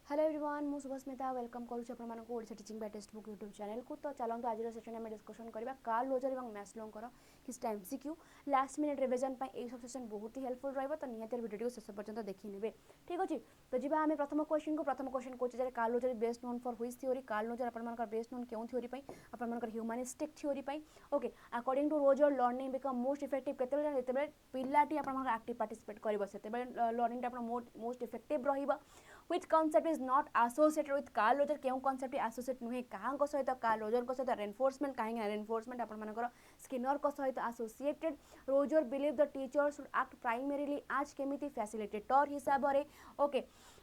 Hello everyone मु Subhasmita welcome करुच्ची आपको Odisha teaching by Testbook YouTube channel को। तो चलते आज सेशन में डिस्कशन करवा कार्ल रोजर और मैस्लोंकर किसी MCQ लास्ट मिनिट रिविजन ये सब सेशन बहुत ही हेल्पफुल रहा। तो निहत वीडियो शेष पर्यंत देखी ने ठीक अच्छे। तो जी आम प्रथम क्वेश्चन कहे Carl Roger best known for which theory. Carl Roger आप बेस्ट नोन क्यों थ्योरी आपर humanistic theory okay according to Roger learning become most effective केते पिलाटी आप एक्टिव पार्टिसिपेट कर लर्निंग मोस्ट इफेक्टिव रहा। Which concept is not associated with Carl Roger क्यों concept associate नुहे क्या सहित कार्ल रोजर सहित रेनफोर्समेंट कहीं रेनफोर्समेंट आपर स्किनर सहित associated. Roger believe the teacher should act primarily आज केमिति फैसिलिटेटर हिसाब से okay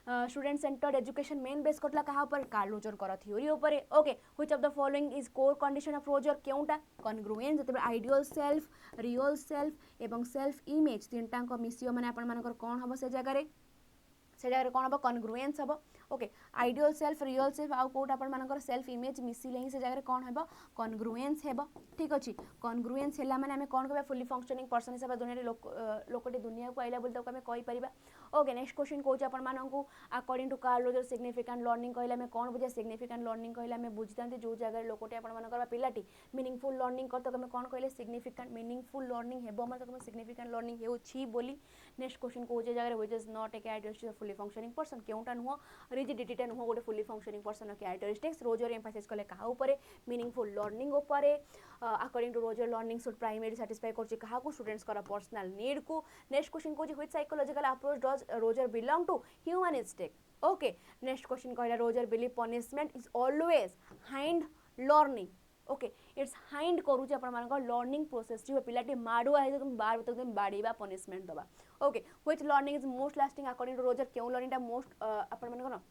student centered education main base करला कहा पर कार्ल रोजर कर थ्योरी ऊपर okay. Which of the following is core condition of Roger क्योंटा कॉन्ग्रुएंस जब आइडियल सेल्फ रियल सेल्फ एवं सेल्फ इमेज तीनटा मिसियो माने आपर कौन हम से जगह से जगह कौन हम कॉन्ग्रुएंस हम okay ideal self real self आउ कोटा अपन सेल्फ इमेज मिसिले ही से जगह कौन है कॉन्ग्रुएंस है ठीक अच्छे। कॉन्ग्रुएंस है माने आमे कौन कहबा फुली फंक्शनिंग पर्सन हिसाब दुनिया लोकटी दुनिया को आइला बोली आमे कहि परिबा ओके। नेक्स्ट क्वेश्चन कहूँ अपन मानू according to Carl Roger significant learning कहले आमे कौन बुझा सिग्निफिकेंट लर्निंग कहले आमे बुझिता जो जगह लोकटी अपन पिलाटी मीनिंगफुल लर्निंग करते आमे कौन कहले सिग्निफिकेंट मीनिंगफुल लर्निंग हेबो मतलब सिग्निफिकेंट लर्निंग हेउछि बोली। नेक्स्ट क्वेश्चन कहूँ जगह which is not a characteristic fully functioning person क्योंटा नुह रिजिडिटी नुह गोटे fully functioning person characteristics. Roger emphasize कले क्या ऊपर मीनिंगफुल लर्निंग ऊपर according to Roger learning should primary satisfy करछि क्या स्टूडेंट्स पर्सनल नीड को। नेक्स्ट क्वेश्चन कहूँ which psychological approach does Roger belong to humanistic okay. Next question कहला Roger believe punishment is always hinder learning okay it's hinder करूँ आप learning process जो पिलाटी माड़ुआ है बार तुम बाड़ेबा पनिशमेंट दबा okay. Which learning is most lasting according to Roger क्यों लर्निंग मोस्ट आप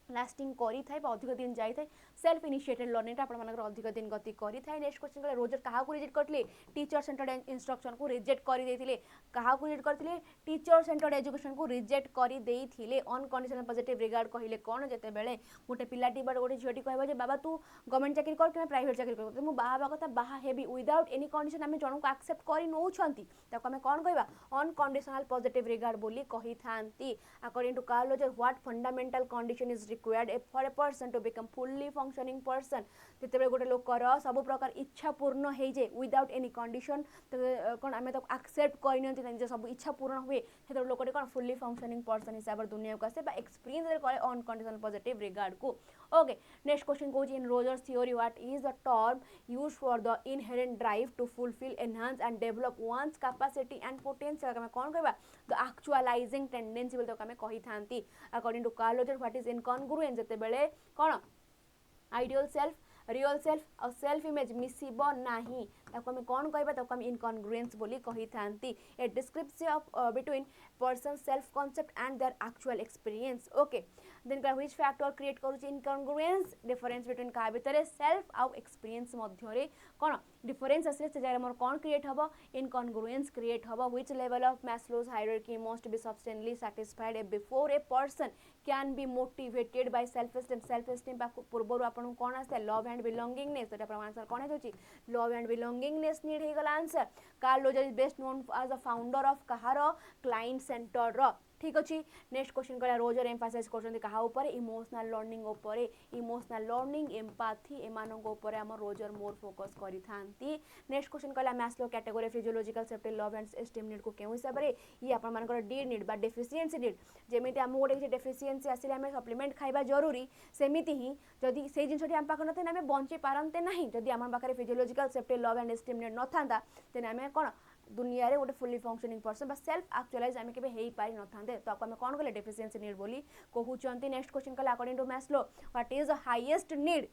लास्टिंग करी थाए अधिक दिन जाए सेल्फ इनिशिएटेड लर्निंग आप अधिक दिन गति करी थाए। नेक्स्ट क्वेश्चन कहले रोजर क्या रिजेक्ट करते टीचर सेंटर्ड इंस्ट्रक्शन को रिजेक्ट कर देते क्या रिजेक्ट करते टीचर सेंटर्ड एजुकेशन को रिजेक्ट कर देते अनकंडीशनल पॉजिटिव रिगार्ड कहले कौन जिते बड़े गोटे पिलाटी बड़ गोटे झीटी कह बाबा तू गवर्नमेंट चाकरी कर कि प्राइवेट चाकरी कर मुझे बाहा कथा बाहा हेबी विदाउट एनी कंडीशन आम जन को एक्सेप्ट कर नौकरी आम कौन कह अनकंडीशनल पॉजिटिव रिगार्ड बोली कही था। According to Carl Roger what fundamental condition is required for a person to become fully functioning person जिते गोटे लोकर सब प्रकार इच्छा पूर्ण हो जाए विदाउट एनी कंडीशन कौन आम तो एक्सेप्ट कर सब इच्छा पूर्ण हुए से लोकटे कौन फुली फंक्शनिंग पर्सन हिसाब से दुनिया को आसे एक्सपीरियंस करे अनकंडीशनल पॉजिटिव रिगार्ड को ओके। नेक्स्ट क्वेश्चन कहूँ in Rogers' theory what is the term use for the inherent drive to fulfill enhance and develop one's capacity and potential आम कौन कहबा द एक्चुअलाइजिंग टेंडेंसी बोली आम कही था। According to Carl Roger what is incongruence जिते बड़े कौन आइडियल सेल्फ रियल सेल्फ और सेल्फ इमेज मिसिब नाही आम कौन कहबा इनकॉन्ग्रुएंस बोली कही था। A description of between person self concept and their actual experience okay. Then which factor create करूची इनकॉन्ग्रुएंस डिफरेंस बिटवीन का भितर सेल्फ आउ एक्सपीरियंस मध्य कौन डिफरेंस आसे से जगह मोर कौन क्रिएट हम इनकॉन्ग्रुएंस क्रिएट हम। Which level of Maslow's hierarchy must be sufficiently satisfied before a person can be motivated by self esteem पूर्व आपन कौन आसे लव एंड बिलोंगिंगनेस आंसर कौन है लव एंड बिलोंगिंगनेस नीड हो गला answer. Carl Roger is best known as a founder of कहार client centre ठीक अच्छे। नेक्स्ट क्वेश्चन कहला रोजर एम्फासाइज करछन्ती कहा ऊपर इमोशनल लर्निंग ऊपर इमोशनल लर्निंग एम्पैथी एमानक ऊपर हम रोजर मोर फोकस करी थांती। नेक्स्ट क्वेश्चन कहला Maslow category physiological safety love and esteem need को केउ हिसाब रे ये अपन मानकर डी नीड बा डेफिशिएंसी नीड जेमिति हम गोटे किसी डेफिशिएंसी आसिले हम सप्लीमेंट खाइबा जरूरी सेमिति ही जदि से जिनसटी हम पाखर नथे आम बंची पारंते नहीं जदि आम पाखरे physiological safety love and esteem need नथांता तेने आम कौन दुनिया रे गोटे fully functioning person self actualize आम के हो पारि नथांते तो आम कौन कहले डेफिशिएंसी नीड बोली कहउचंती। नेक्स्ट क्वेश्चन कहला according to Maslow what is the highest need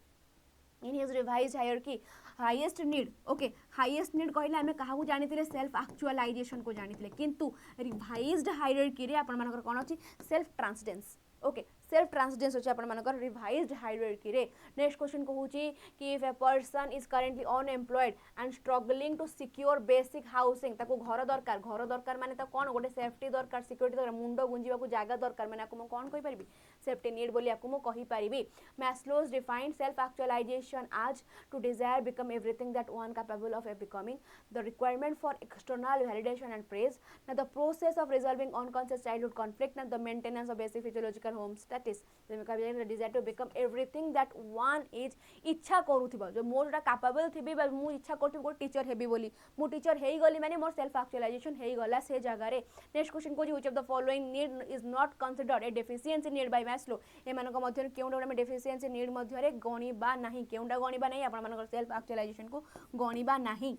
in his revised hierarchy highest need okay highest need कहले आम क्या जानी सेल्फ एक्चुअलाइजेशन को जानी किंतु रिवाइज्ड हायरार्की रे आपण मानकर कौन अच्छी self transcendence okay self transcendence अच्छे आपंकर रिवाइज्ड हायरार्की रे। नेक्स्ट क्वेश्चन कहूँ कि if a person is currently unemployed and struggling to secure basic housing ताको घर दरकार माने तो कौन गोटे सेफ्टी दरकार सिक्योरिटी दरकार मुंड गुंजा जगह दरकार मैंने आपको कौन कहि परिबी सेफ्टी नीड बोली आपको कहि परिबी। Maslow's defined self actualization as to desire become everything that one capable of becoming the requirement for external validation and praise ना the process of resolving unconscious childhood conflict ना the maintenance of basic physiological home practice जेमे कहबे desire to become everything that one is इच्छा करूथिबो जो मोर जोटा capable थिबी बा मु इच्छा करथिबो को टीचर हेबी बोली मु टीचर हेई गली माने मोर सेल्फ एक्चुअलाइजेशन हेई गला से जगह रे नेक्स्ट क्वेश्चन को which of the following need is not considered a deficiency need by Maslow ए मानको मध्य केउडा में डेफिशिएंसी नीड मध्य रे गणिबा नाही केउडा गणिबा नाही आपण मानकर सेल्फ एक्चुअलाइजेशन को गणिबा नाही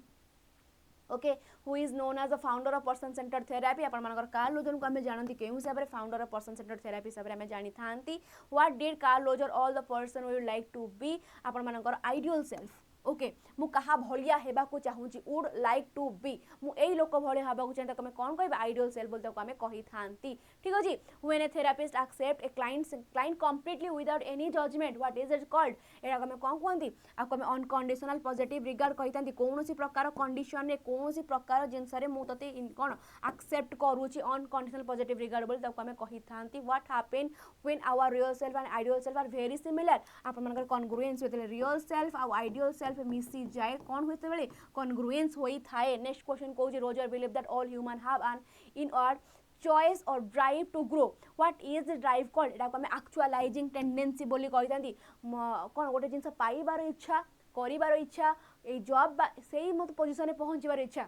okay who is known as the founder of person centred therapy आपण मानकर कार्ल लोजर को हमें जानती केउ हिसाब रे founder of person centred therapy हिसाब रे हमें जानि थांती what did Carl Roger all the person would like to be आपण मानकर आइडियल सेल्फ ओके मु कहा भलिया हेबा को चाहूची वुड लाइक टू बी मु एई लोक भले हेबा को चाहता कमे कोन कहबा आइडियल सेल्फ बोलते को हमें कहि थांती ठीक अछि when a therapist accept a client completely without any judgement what is it called एरा हमें कोन कहंती आ हमें अनकंडीशनल पॉजिटिव रिगार्ड कहितांती कोनोसी प्रकार कंडीशन रे कोनोसी प्रकार जिंस रे मु तते कोन एक्सेप्ट करूची अनकंडीशनल पॉजिटिव रिगार्ड बोलते को हमें कहि थांती what happen when our real self and ideal self are very similar आपण मानकर कॉन्ग्रुएंस होतले रियल सेल्फ आ आइडियल सेल्फ मिसी जाए कौन होते बेले कॉन्ग्रुएंस होई थाए नेक्स्ट क्वेश्चन को जे Roger believe that all human have an in our choice और drive to grow what is the drive called एटा को हमें एक्चुअलाइजिंग टेंडेंसी बोली कहितांती कोन गोटे जिंस पाइबार इच्छा करिबार इच्छा ए जॉब सेही मत पोजीशन रे पहुंचीबार इच्छा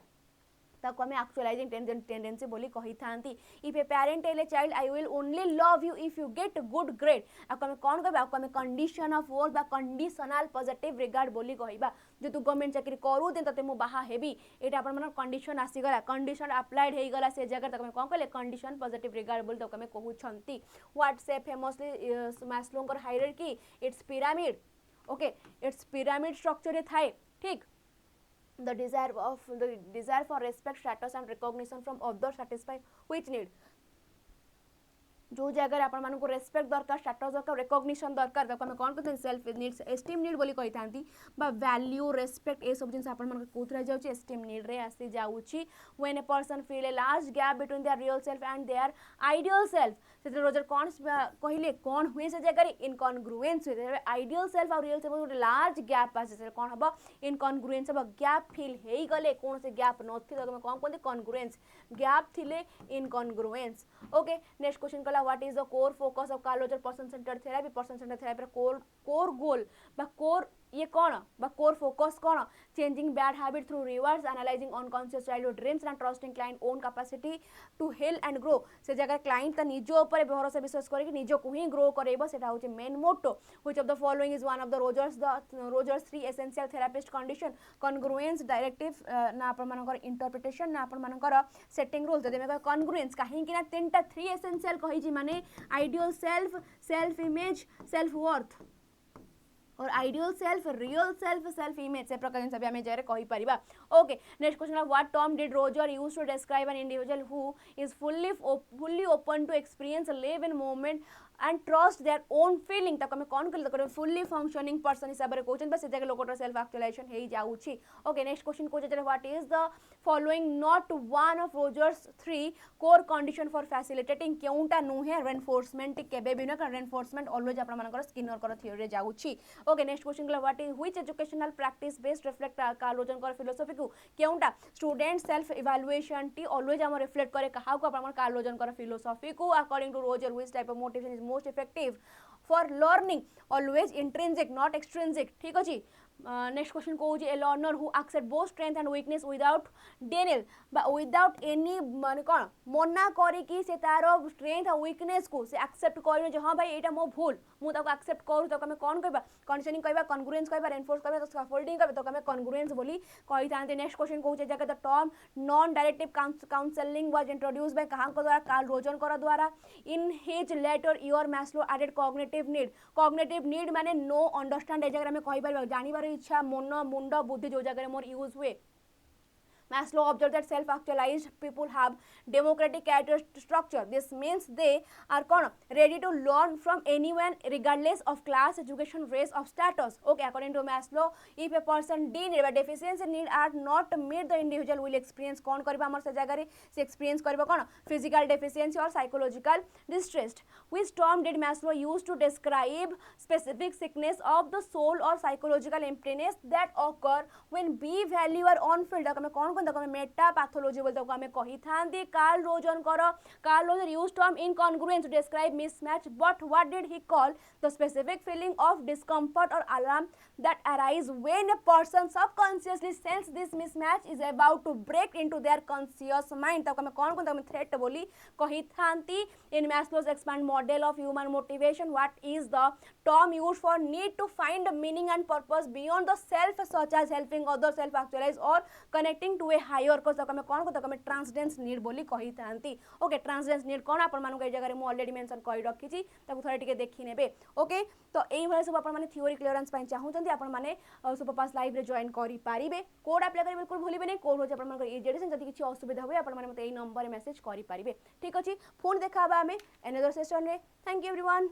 ताको हमें एक्चुअलाइजिंग टेंडेंसी बोली कहि थांती if a parent tell a child I will only love you if you get good grade आको हमें कोन कहबा आको हमें कंडीशन ऑफ वर्ड बा कंडीशनल पॉजिटिव रिगार्ड बोली कहबा जो तू गवर्नमेंट चाकरी करू देन तते मु बाहा हेबी एटा अपन मन कंडीशन आसी गला कंडीशन अप्लाइड हेई गला से जगह तक हमें कोन कहले कंडीशन पॉजिटिव रिगार्ड बोली तक हमें कहू छंती व्हाट से फेमसली मैस्लो कर hierarchy it's pyramid okay it's pyramid structure रे थाए ठीक the desire for respect status and recognition from others satisfy which need जो जगह आपण मानको रेस्पेक्ट दरकार स्टेटस दरकार रिकॉग्निशन दरकार ताको हमें कोन कहते सेल्फ नीड्स एस्टीम नीड बोली कहि थांती बा वैल्यू रेस्पेक्ट ए सब जिंस आपण मानको कोथरा जाउची एस्टीम नीड रे आसी जाउची when a person feel a large gap between their real self and their ideal self से रोजर कोन कहिले कोन हुए से जगह इनकॉन्ग्रुएंस हुए आइडियल सेल्फ और रियल सेल्फ लार्ज गैप आसे से कोन हबो इनकॉन्ग्रुएंस हबो गैप फील हेई गले कोन से गैप नथि तो हमें कोन कहते कॉन्ग्रुएंस गैप थिले incongruence okay next question what is the core focus of Carl Roger person centered therapy core goal बा core ये कौन बा कोर फोकस कौन changing bad habit through reverse analysing unconscious childhood dreams and trusting client own capacity to heal and grow से जगह client त निजो ऊपर भरोसा विश्वास करी निजो को ही ग्रो करेबो सेटा होचे main motto which of the following is one of the Rogers 3 essential therapist condition congruence directive ना आपण मानकर इंटरप्रिटेशन ना आपण मानकर सेटिंग रूल जदे में कॉन्ग्रुएंस काहे कि ना तीनटा 3 एसेंशियल कहि जी माने ideal self self image self worth और ideal self real self self image से प्रकार सब हमें जरे कहि परिबा okay next question what term did Roger use to describe an individual who is fully open to experience live in moment and trust their own feeling तक हमें कौन कर फुल्ली फंक्शनिंग पर्सन हिसाब से क्वेश्चन बस जगह लोकटर सेल्फ एक्चुअलाइजेशन हे जाउची okay next question को जे what is the following not one of Rogers 3 core condition for facilitating केउंटा नुहे रेनफोर्समेंट केबे बिना कर रेनफोर्समेंट ऑलवेज आपण मानकर स्किनर कर थ्योरी रे जाउची okay next question what is which educational practice based reflect Carl Roger कर फिलोसॉफी को केउंटा स्टूडेंट सेल्फ इवैल्यूएशन टी ऑलवेज हम रिफ्लेक्ट करे कहा को आपण कार्ल रोजर कर फिलोसॉफी को according to Roger which type of motivation is most effective for learning always intrinsic not extrinsic ठीक अछि नेक्स्ट क्वेश्चन को a learner who accept both strength and weakness without denial बा without any माने कोन मना करी कि से तारो स्ट्रेंथ और वीकनेस को से एक्सेप्ट करिनो जे हां भाई एटा मो भूल मु ताको एक्सेप्ट करू तो हमें कोन कहबा कंडीशनिंग कहबा कॉन्ग्रुएंस कहबा रेनफोर्स कहबा तो स्कैफोल्डिंग कहबा तो हमें कॉन्ग्रुएंस बोली कहि थांते नेक्स्ट क्वेश्चन को जगह the term non directive counselling was introduced by कहां को द्वारा कार्ल रोजर कर द्वारा in his later year Maslow added cognitive need माने नो अंडरस्टैंड ए जगह में कहि परबा जानिबार इच्छा मन मुंड बुद्धि जो जगह मोर यूज हुए Maslow observed that self-actualized people have democratic character structure. This means they are ready to learn from anyone regardless of class, education, race, of status. Okay, according to Maslow, if a person deficiency need are not met, the individual will experience experience physical deficiency or psychological distress. Which term did Maslow use to describe specific sickness of the soul or psychological emptiness that occur when B value are unfilled? को metapathology बोलते को हमें कही थांती Carl Roger used term incongruence to describe mismatch but what did he call the specific feeling of discomfort और alarm that arise when a person subconsciously sense this mismatch is about to break into their conscious mind तब हमें कौन कौन threat बोली कही थांती in Maslow's expand model of human motivation what is the term used for need to find meaning and purpose beyond the self such as helping others self actualize or connecting to a higher cause तब हमें कौन कौन हमें ट्रांसडेंस need बोली कही थांती okay ट्रांसडेंस need कौन आपण मानक ए जगह मु ऑलरेडी मेंशन कहि रखिछि ताको थोड़ा टिके देखि नेबे ओके तो एई भले सब आपण माने थ्योरी क्लियरेंस पई चाहूचंती आपण माने सुपरफास्ट लाइव रे जॉइन करि पारिबे कोड अप्लाई करि बिल्कुल भूलिबे नै कोड होचे आपण मानक एजेडिशन जति किछि असुविधा होय आपण माने मते एई नंबर रे मेसेज करि पारिबे ठीक अछि फोन देखाबा हमें अनदर सेशन रे थैंक यू एवरीवन।